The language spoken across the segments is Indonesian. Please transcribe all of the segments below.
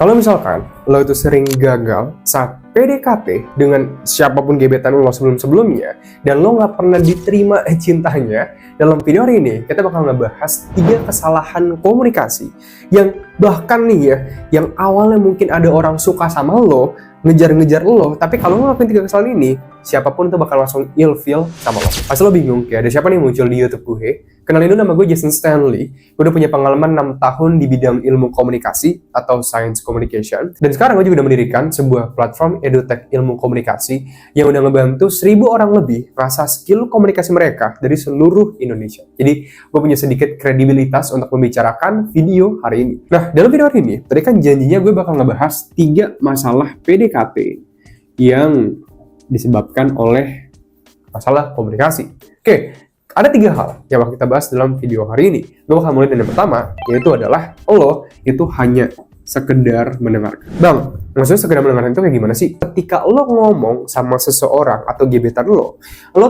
Kalau misalkan lo itu sering gagal saat PDKT dengan siapapun gebetan lo sebelum-sebelumnya dan lo nggak pernah diterima cintanya, dalam video hari ini kita bakal ngebahas 3 kesalahan komunikasi yang bahkan nih ya, yang awalnya mungkin ada orang suka sama lo, ngejar-ngejar lo, tapi kalau lo ngelakuin 3 kesalahan ini, siapapun tuh bakal langsung ilfeel sama lo. Pasti lo bingung, kayak ada siapa nih muncul di YouTube gue? Kenalin dulu, nama gue Jason Stanley. Gue udah punya pengalaman 6 tahun di bidang ilmu komunikasi atau science communication. Dan sekarang gue juga udah mendirikan sebuah platform edutech ilmu komunikasi yang udah ngebantu 1000 orang lebih ngasah skill komunikasi mereka dari seluruh Indonesia. Jadi gue punya sedikit kredibilitas untuk membicarakan video hari ini. Nah, dalam video hari ini, tadi kan janjinya gue bakal ngebahas 3 masalah PDKT yang disebabkan oleh masalah komunikasi. Oke, ada 3 hal yang bakal kita bahas dalam video hari ini. Gue bakal mulai dari yang pertama, yaitu adalah lo itu hanya sekedar mendengarkan. Bang, maksudnya sekedar mendengarkan itu kayak gimana sih? Ketika lo ngomong sama seseorang atau gebetan lo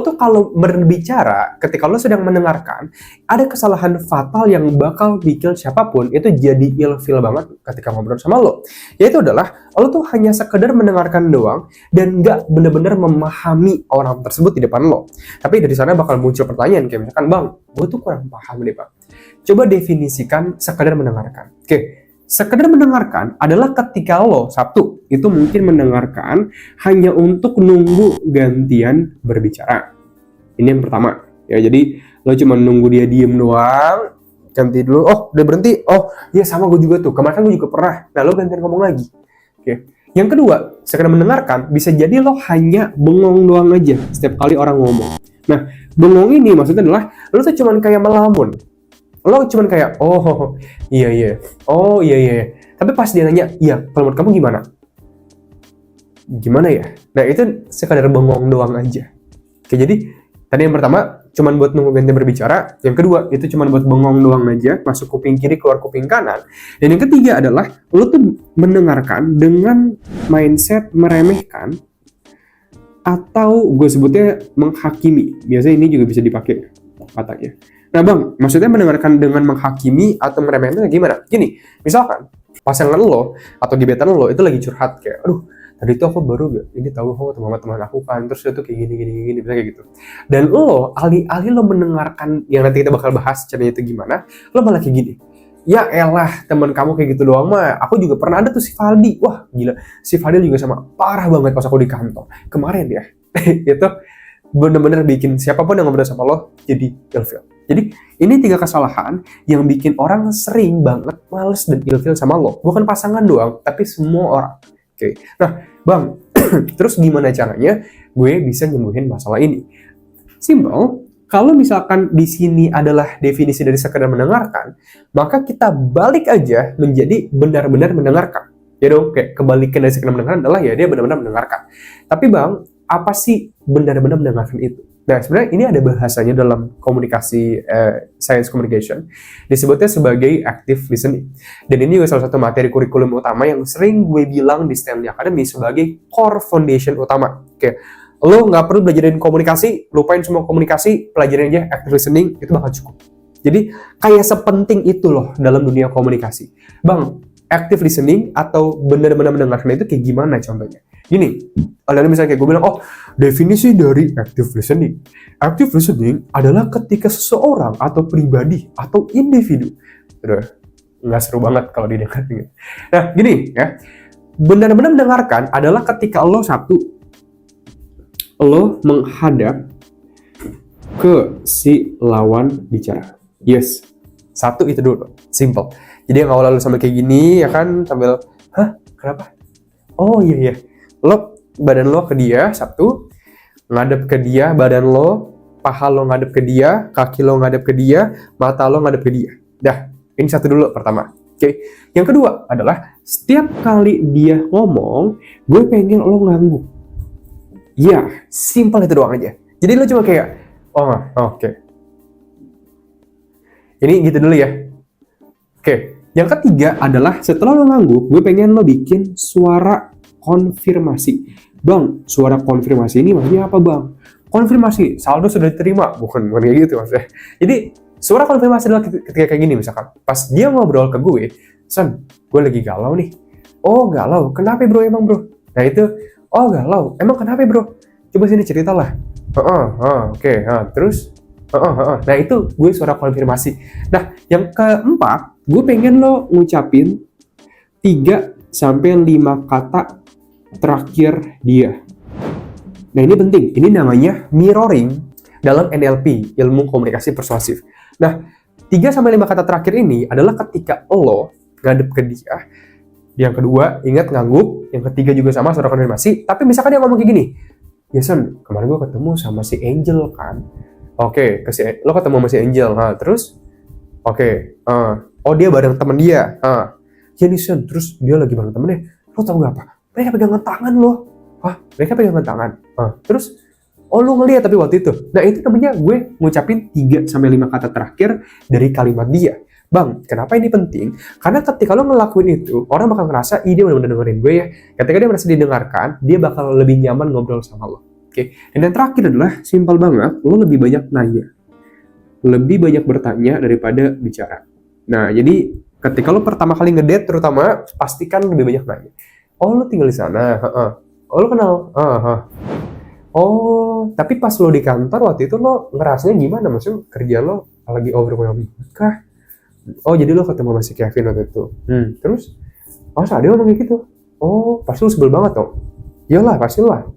tuh kalau berbicara, ketika lo sedang mendengarkan, ada kesalahan fatal yang bakal bikin siapapun itu jadi ilfeel banget ketika ngobrol sama lo. Yaitu adalah, lo tuh hanya sekedar mendengarkan doang dan nggak bener-bener memahami orang tersebut di depan lo. Tapi dari sana bakal muncul pertanyaan kayak misalkan, Bang, gue tuh kurang paham nih Bang. Coba definisikan sekedar mendengarkan. Oke. Sekedar mendengarkan adalah ketika lo, satu, itu mungkin mendengarkan hanya untuk nunggu gantian berbicara. Ini yang pertama. Ya, jadi lo cuma nunggu dia diem doang, ganti dulu, oh udah berhenti, oh iya sama gue juga tuh, kemarin kan gue juga pernah, nah lo gantian ngomong lagi. Oke. Yang kedua, sekedar mendengarkan, bisa jadi lo hanya bengong doang aja setiap kali orang ngomong. Nah, bengong ini maksudnya adalah, lo tuh cuma kayak melamun. Lo cuman kayak, oh iya, oh iya. Tapi pas dia nanya, iya, kalau menurut kamu gimana? Gimana ya? Nah itu sekadar bengong doang aja. Oke, jadi tadi yang pertama cuman buat nunggu ganti berbicara, yang kedua itu cuman buat bengong doang aja, masuk kuping kiri keluar kuping kanan, dan yang ketiga adalah lo tuh mendengarkan dengan mindset meremehkan atau gue sebutnya menghakimi. Biasanya ini juga bisa dipakai katanya. Nah Bang, maksudnya mendengarkan dengan menghakimi atau meremehkan itu gimana? Gini, misalkan pasangan lo atau gebetan lo itu lagi curhat kayak, aduh tadi itu aku baru ini tahu teman-teman aku kan, terus itu kayak gini, bisa kayak gitu. Dan lo, alih-alih lo mendengarkan yang nanti kita bakal bahas caranya itu gimana, lo malah kayak gini, ya elah teman kamu kayak gitu doang mah, aku juga pernah ada tuh si Faldi, wah gila, si Faldi juga sama, parah banget pas aku di kantor, kemarin ya, itu bener-bener bikin siapapun yang ngobrol sama lo jadi ilfeel. Jadi ini 3 kesalahan yang bikin orang sering banget males dan ilfeel sama lo. Bukan pasangan doang, tapi semua orang. Oke. Nah, Bang, terus gimana caranya gue bisa nyembuhin masalah ini? Simple. Kalau misalkan di sini adalah definisi dari sekedar mendengarkan, maka kita balik aja menjadi benar-benar mendengarkan. Ya dong, kayak kebalikan dari sekedar mendengarkan adalah ya dia benar-benar mendengarkan. Tapi Bang, apa sih benar-benar mendengarkan itu? Nah, sebenarnya ini ada bahasanya dalam komunikasi science communication, disebutnya sebagai active listening. Dan ini juga salah satu materi kurikulum utama yang sering gue bilang di Stanley Academy sebagai core foundation utama. Oke, lo nggak perlu belajarin komunikasi, lupain semua komunikasi, pelajarin aja active listening, itu bakal cukup. Jadi kayak sepenting itu loh dalam dunia komunikasi. Bang, active listening atau benar-benar mendengarkan itu kayak gimana contohnya? Gini, ada misalnya kayak gue bilang, oh definisi dari active listening. Active listening adalah ketika seseorang atau pribadi atau individu, udah nggak seru banget kalau didengar gitu. Nah gini ya, benar-benar mendengarkan adalah ketika lo menghadap ke si lawan bicara. Yes, satu itu dulu, simple. Jadi yang awal-awal sambil kayak gini ya kan, sambil, hah kenapa? Oh iya. Badan lo ke dia, satu, ngadep ke dia, badan lo, paha lo ngadep ke dia, kaki lo ngadep ke dia, mata lo ngadep ke dia. Dah, ini satu dulu pertama. Oke. Yang kedua adalah setiap kali dia ngomong, gue pengen lo ngangguk. Ya, simple itu doang aja. Jadi lo cuma kayak, oke. Ini gitu dulu ya. Oke. Yang ketiga adalah setelah lo ngangguk, gue pengen lo bikin suara konfirmasi. Bang, suara konfirmasi ini maksudnya apa Bang? Konfirmasi, saldo sudah diterima. Bukan kayak gitu maksudnya. Jadi, suara konfirmasi adalah ketika kayak gini misalkan. Pas dia ngobrol ke gue, Son, gue lagi galau nih. Oh galau, kenapa bro emang bro? Nah itu, oh galau, emang kenapa bro? Coba sini ceritalah. Oke, terus, nah itu gue suara konfirmasi. Nah yang keempat, gue pengen lo ngucapin 3 sampai 5 kata terakhir dia. Nah ini penting, ini namanya mirroring dalam NLP, ilmu komunikasi persuasif. Nah, 3 sampai 5 kata terakhir ini adalah ketika lo ngadep ke dia. Yang kedua, ingat ngangguk. Yang ketiga juga sama, suara konfirmasi. Tapi misalkan dia ngomong kayak gini, Jason, kemarin gue ketemu sama si Angel kan. Oke, lo ketemu sama si Angel. Terus? Oke, oh dia bareng temen dia. Ya nih Son, terus dia lagi bareng temennya. Lo tau gak apa? Mereka pegangan tangan lo. Mereka pegangan tangan. Terus, oh lu ngeliat tapi waktu itu. Nah itu namanya gue ngucapin 3-5 kata terakhir dari kalimat dia. Bang, kenapa ini penting? Karena ketika lo ngelakuin itu, orang bakal ngerasa, dia benar-benar dengerin gue ya. Ketika dia merasa didengarkan, dia bakal lebih nyaman ngobrol sama lo. Oke. Dan yang terakhir adalah, simpel banget, lo lebih banyak nanya. Lebih banyak bertanya daripada bicara. Nah, jadi ketika lo pertama kali ngedate terutama, pastikan lebih banyak nanya. Oh, lo tinggal di sana? Oh, lo kenal? Oh, tapi pas lo di kantor waktu itu lo ngerasanya gimana? Maksudnya kerja lo lagi overwhelming kah? Oh, jadi lo ketemu sama si Kevin waktu itu. Terus? Oh, dia ngomong gitu. Oh, pasti lo sebel banget dong. Iyalah, pastilah.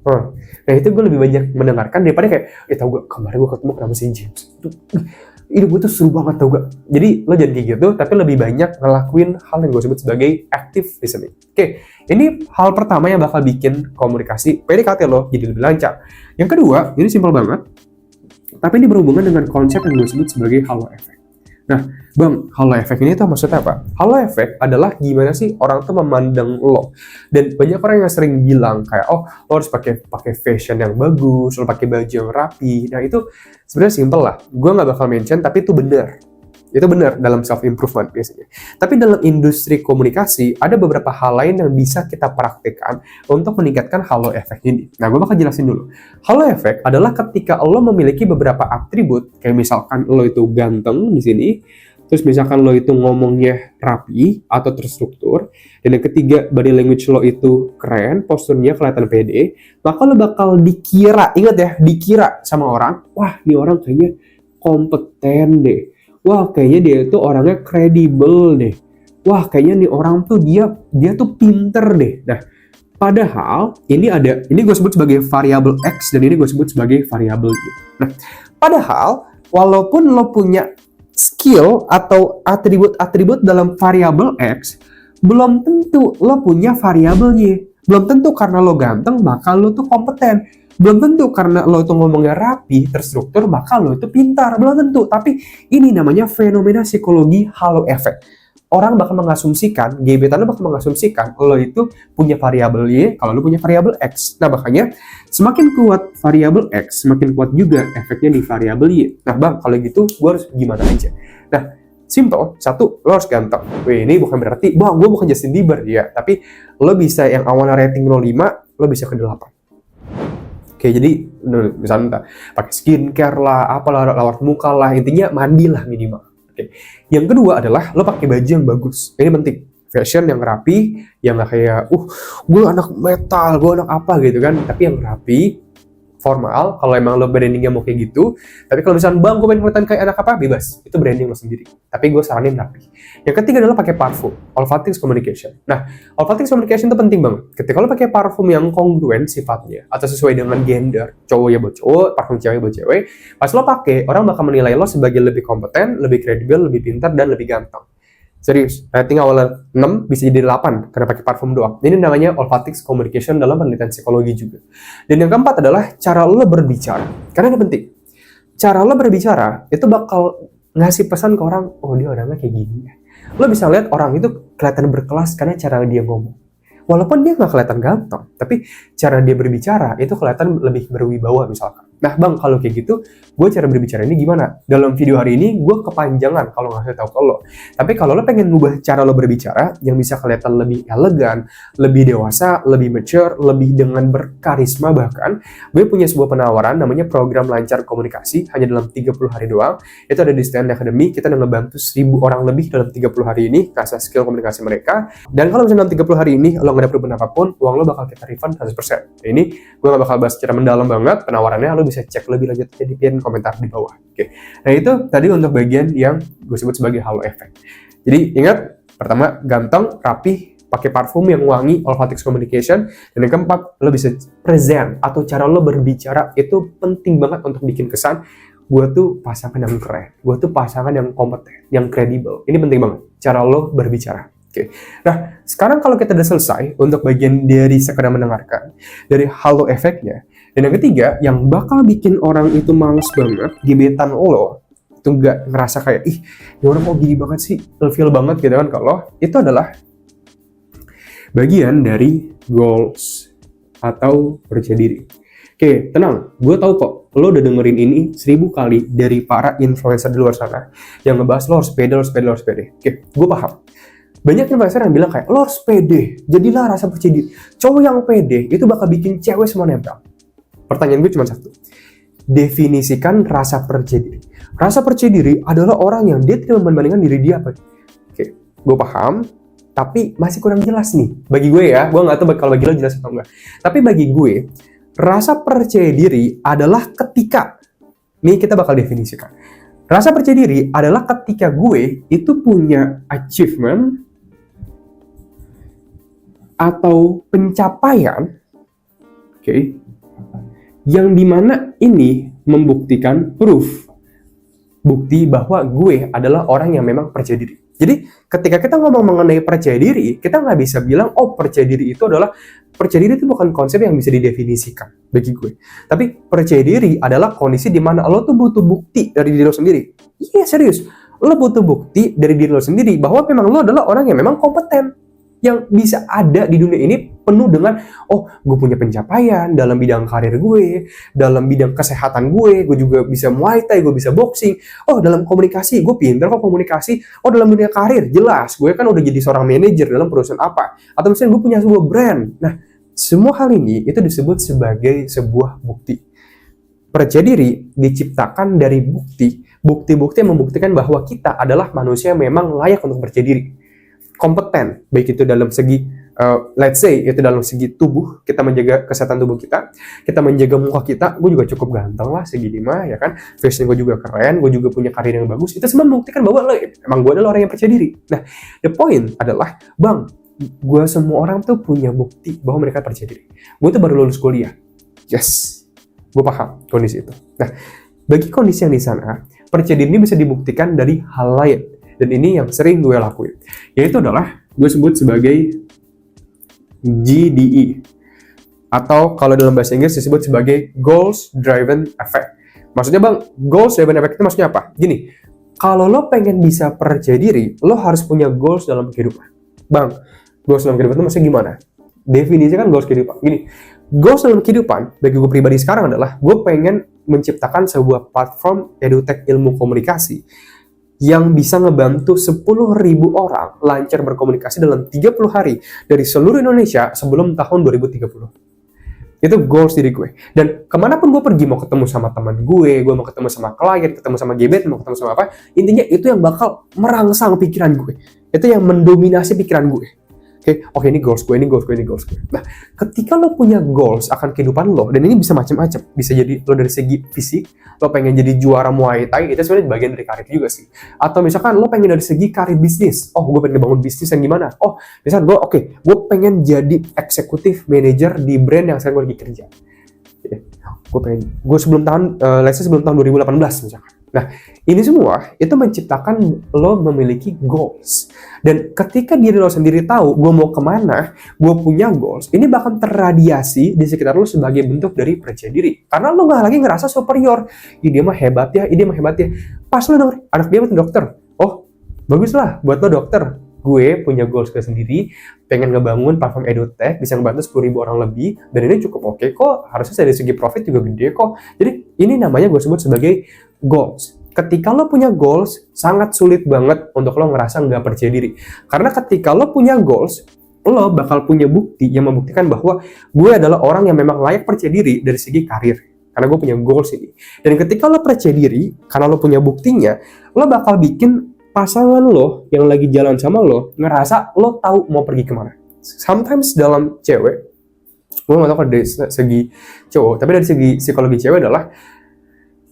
Nah, itu gue lebih banyak mendengarkan daripada kayak, tau gak, kemarin gue ketemu sama si James. Hidup gue tuh seru banget, tau gak? Jadi, lo jangan kayak gitu, tapi lebih banyak ngelakuin hal yang gue sebut sebagai active listening. Oke, ini hal pertama yang bakal bikin komunikasi PDKT lo jadi lebih lancar. Yang kedua, ini simpel banget, tapi ini berhubungan dengan konsep yang gue sebut sebagai halo effect. Nah, Bang, halo effect ini tuh maksudnya apa? Halo effect adalah gimana sih orang tuh memandang lo. Dan banyak orang yang sering bilang kayak, oh, lo harus pakai fashion yang bagus, lo pakai baju yang rapi. Nah, itu sebenarnya simple lah. Gue nggak bakal mention, tapi itu benar. Itu benar dalam self-improvement biasanya. Tapi dalam industri komunikasi, ada beberapa hal lain yang bisa kita praktekkan untuk meningkatkan halo effect ini. Nah, gue bakal jelasin dulu. Halo effect adalah ketika lo memiliki beberapa atribut, kayak misalkan lo itu ganteng di sini, terus misalkan lo itu ngomongnya rapi atau terstruktur, dan yang ketiga, body language lo itu keren, posturnya kelihatan pede, maka lo bakal dikira, ingat ya, dikira sama orang, wah, ini orang kayaknya kompeten deh. Wah, kayaknya dia tuh orangnya kredibel deh. Wah, kayaknya nih orang tuh dia tuh pinter deh. Nah, padahal ini gue sebut sebagai variabel X dan ini gue sebut sebagai variabel Y. Nah, padahal walaupun lo punya skill atau atribut-atribut dalam variabel X, belum tentu lo punya variabel Y. Belum tentu karena lo ganteng maka lo tuh kompeten. Belum tentu karena lo itu ngomongnya rapi, terstruktur, maka lo itu pintar. Belum tentu. Tapi ini namanya fenomena psikologi halo effect. Orang bakal mengasumsikan, gebetan lo bakal mengasumsikan lo itu punya variabel Y, kalau lo punya variabel X. Nah, makanya semakin kuat variabel X, semakin kuat juga efeknya di variabel Y. Nah, Bang, kalau gitu gue harus gimana aja? Nah, simple. Satu, lo harus ganteng. Ini bukan berarti, Bang, gue bukan Justin Bieber. Ya, tapi lo bisa yang awalnya rating lo 5, lo bisa ke 8. Oke, jadi misalnya pakai skincare lah, apalah, lawat muka lah, intinya mandi lah minimal. Oke. Yang kedua adalah lo pakai baju yang bagus. Ini penting. Fashion yang rapi, yang gak kayak, gue anak metal, gue anak apa gitu kan. Tapi yang rapi, formal, kalau emang lo brandingnya mau kayak gitu. Tapi kalau misalnya, Bang, gue pengen kelihatan kayak anak apa, bebas. Itu branding lo sendiri. Tapi gue saranin rapi. Yang ketiga adalah pakai parfum, olfactics communication. Nah, olfactics communication itu penting banget. Ketika lo pakai parfum yang kongruen sifatnya, atau sesuai dengan gender, cowok ya buat cowok, parfum cewek buat cewek, pas lo pakai, orang bakal menilai lo sebagai lebih kompeten, lebih kredibel, lebih pintar, dan lebih ganteng. Serius, rating awalnya 6 bisa jadi 8 karena pakai parfum doang. Ini namanya olfactics communication dalam penelitian psikologi juga. Dan yang keempat adalah cara lo berbicara. Karena ini penting. Cara lo berbicara itu bakal ngasih pesan ke orang, oh dia orangnya kayak gini ya. Lo bisa lihat orang itu kelihatan berkelas karena cara dia ngomong. Walaupun dia nggak kelihatan ganteng, tapi cara dia berbicara itu kelihatan lebih berwibawa misalkan. Nah bang, kalau kayak gitu, gue cara berbicara ini gimana? Dalam video hari ini, gue kepanjangan kalau ngasih tahu ke lo. Tapi kalau lo pengen ngubah cara lo berbicara, yang bisa kelihatan lebih elegan, lebih dewasa, lebih mature, lebih dengan berkarisma bahkan, gue punya sebuah penawaran namanya program lancar komunikasi, hanya dalam 30 hari doang. Itu ada di Stand Academy, kita udah ngebantu 1000 orang lebih dalam 30 hari ini, kasih skill komunikasi mereka. Dan kalau misalnya dalam 30 hari ini, lo nggak ada perubahan apapun, uang lo bakal kita refund 100%. Nah, ini gue nggak bakal bahas secara mendalam banget penawarannya, lo bisa cek lebih lanjut aja di pin komentar di bawah. Oke. Nah itu tadi untuk bagian yang gue sebut sebagai halo effect. Jadi ingat, pertama ganteng, rapih, pakai parfum yang wangi, olfactic communication. Dan yang keempat, lo bisa present atau cara lo berbicara itu penting banget untuk bikin kesan gue tuh pasangan yang keren, gue tuh pasangan yang kompeten, yang kredibel. Ini penting banget, cara lo berbicara. Oke. Nah, sekarang kalau kita udah selesai untuk bagian dari sekedar mendengarkan, dari halo efeknya, dan yang ketiga, yang bakal bikin orang itu males banget, gebetan lo, itu nggak ngerasa kayak, ih, ini orang kok gini banget sih, feel banget gitu kan, kalau itu adalah bagian dari goals atau percaya diri. Oke, tenang, gue tahu kok, lo udah dengerin ini 1000 kali dari para influencer di luar sana yang ngebahas lo harus pede, lo harus pede, lo harus pede. Oke, gue paham. Banyak influencer yang bilang kayak, lo harus pede, jadilah rasa percaya diri. Cowok yang pede itu bakal bikin cewek semua nempel. Pertanyaan gue cuma satu. Definisikan rasa percaya diri. Rasa percaya diri adalah orang yang dia tidak membandingkan diri dia apa. Oke, gue paham, tapi masih kurang jelas nih. Bagi gue ya, gue nggak tahu kalau bagi lo jelas atau enggak. Tapi bagi gue, rasa percaya diri adalah ketika, nih kita bakal definisikan. Rasa percaya diri adalah ketika gue itu punya achievement atau pencapaian, oke, yang dimana ini membuktikan proof, bukti bahwa gue adalah orang yang memang percaya diri. Jadi ketika kita ngomong mengenai percaya diri, kita nggak bisa bilang, oh percaya diri itu adalah, percaya diri itu bukan konsep yang bisa didefinisikan bagi gue. Tapi percaya diri adalah kondisi di mana lo tuh butuh bukti dari diri lo sendiri. Iya serius, lo butuh bukti dari diri lo sendiri bahwa memang lo adalah orang yang memang kompeten, yang bisa ada di dunia ini penuh dengan, oh gue punya pencapaian dalam bidang karir gue, dalam bidang kesehatan gue juga bisa Muay Thai, gue bisa boxing, oh dalam komunikasi, gue pintar kok komunikasi, oh dalam dunia karir, jelas, gue kan udah jadi seorang manajer dalam perusahaan apa, atau misalnya gue punya sebuah brand. Nah, semua hal ini itu disebut sebagai sebuah bukti. Percaya diri diciptakan dari bukti, bukti-bukti yang membuktikan bahwa kita adalah manusia yang memang layak untuk percaya diri. Kompeten, baik itu dalam segi let's say itu dalam segi tubuh, kita menjaga kesehatan tubuh kita menjaga muka kita, gue juga cukup ganteng lah segini mah ya kan, fashion gue juga keren, gue juga punya karir yang bagus, itu semua membuktikan bahwa lo, emang gue adalah orang yang percaya diri. Nah, the point adalah, bang, gue semua orang tuh punya bukti bahwa mereka percaya diri. Gue tuh baru lulus kuliah, yes, gue paham kondisi itu. Nah, bagi kondisi yang di sana, percaya diri ini bisa dibuktikan dari hal lain. Dan ini yang sering gue lakuin, yaitu adalah gue sebut sebagai GDE, atau kalau dalam bahasa Inggris disebut sebagai Goals Driven Effect. Maksudnya bang, Goals Driven Effect itu maksudnya apa? Gini, kalau lo pengen bisa percaya diri, lo harus punya goals dalam kehidupan. Bang, goals dalam kehidupan itu maksudnya gimana? Definisikan goals kehidupan. Gini, goals dalam kehidupan bagi gue pribadi sekarang adalah gue pengen menciptakan sebuah platform edutech ilmu komunikasi yang bisa ngebantu 10.000 orang lancar berkomunikasi dalam 30 hari dari seluruh Indonesia sebelum tahun 2030. Itu goals diri gue. Dan kemanapun gue pergi, mau ketemu sama teman gue mau ketemu sama klien, ketemu sama gebet, mau ketemu sama apa, intinya itu yang bakal merangsang pikiran gue. Itu yang mendominasi pikiran gue. Oke, ini goals gue, ini goals gue, ini goals gue. Nah, ketika lo punya goals akan kehidupan lo, dan ini bisa macam-macam, bisa jadi lo dari segi fisik, lo pengen jadi juara Muay Thai, itu sebenarnya bagian dari karir juga sih. Atau misalkan lo pengen dari segi karir bisnis, oh gue pengen bangun bisnis yang gimana? Oh, misalkan gue pengen jadi eksekutif manager di brand yang sekarang gue lagi kerja. Gue sebelum tahun 2018 misalkan. Nah, ini semua itu menciptakan lo memiliki goals. Dan ketika diri lo sendiri tahu gue mau kemana, gue punya goals, ini bahkan terradiasi di sekitar lo sebagai bentuk dari percaya diri. Karena lo gak lagi ngerasa superior. Dia mah hebat ya, ini mah hebat ya. Pas lo denger, anak dia buat dokter. Oh, bagus lah buat lo dokter. gue punya goals gue sendiri, pengen ngebangun platform edutech, bisa ngebantu 10.000 orang lebih, dan ini cukup oke kok, harusnya dari segi profit juga gede kok. Jadi ini namanya gue sebut sebagai goals. Ketika lo punya goals, sangat sulit banget untuk lo ngerasa nggak percaya diri. Karena ketika lo punya goals, lo bakal punya bukti yang membuktikan bahwa gue adalah orang yang memang layak percaya diri dari segi karir. Karena gue punya goals ini. Dan ketika lo percaya diri, karena lo punya buktinya, lo bakal bikin pasangan lo yang lagi jalan sama lo ngerasa lo tahu mau pergi kemana. Sometimes dalam cewek, gue gak tahu kalau dari segi cowok, tapi dari segi psikologi cewek adalah,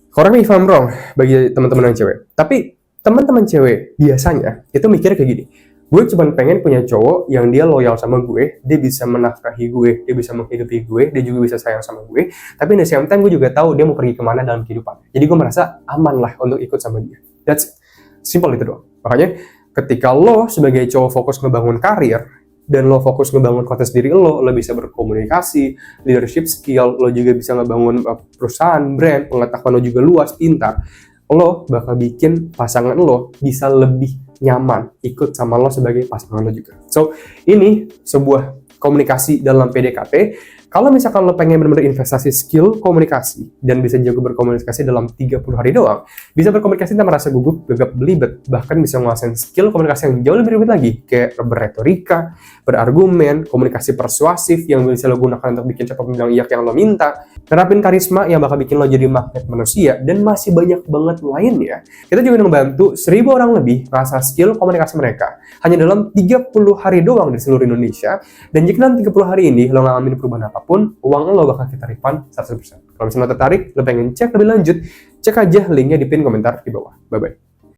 correct me if I'm wrong bagi teman-teman yang cewek, tapi teman-teman cewek biasanya itu mikirnya kayak gini, gue cuma pengen punya cowok yang dia loyal sama gue, dia bisa menafkahi gue, dia bisa menghidupi gue, dia juga bisa sayang sama gue, tapi di same time gue juga tahu dia mau pergi kemana dalam kehidupan. Jadi gue merasa aman lah untuk ikut sama dia. That's simple itu doang. Makanya ketika lo sebagai cowok fokus ngebangun karir, dan lo fokus ngebangun konten sendiri lo bisa berkomunikasi, leadership skill, lo juga bisa ngebangun perusahaan, brand, pengetahuan lo juga luas, pintar, lo bakal bikin pasangan lo bisa lebih nyaman ikut sama lo sebagai pasangan lo juga. So, ini sebuah komunikasi dalam PDKT. Kalau misalkan lo pengen benar-benar investasi skill komunikasi dan bisa jago berkomunikasi dalam 30 hari doang, bisa berkomunikasi tanpa rasa gugup, gagap, belibet, bahkan bisa menguasai skill komunikasi yang jauh lebih rumit lagi, kayak berretorika, berargumen, komunikasi persuasif yang bisa lo gunakan untuk bikin siapa bilang iya yang lo minta, terapin karisma yang bakal bikin lo jadi magnet manusia, dan masih banyak banget lainnya. Kita juga membantu 1.000 orang lebih rasa skill komunikasi mereka hanya dalam 30 hari doang di seluruh Indonesia. Dan jika dalam 30 hari ini lo ngalamin perubahan apapun, uang lo bakal kita refund 100%. Kalau misalnya lo tertarik, lo pengen cek lebih lanjut, cek aja linknya di pin komentar di bawah. Bye-bye.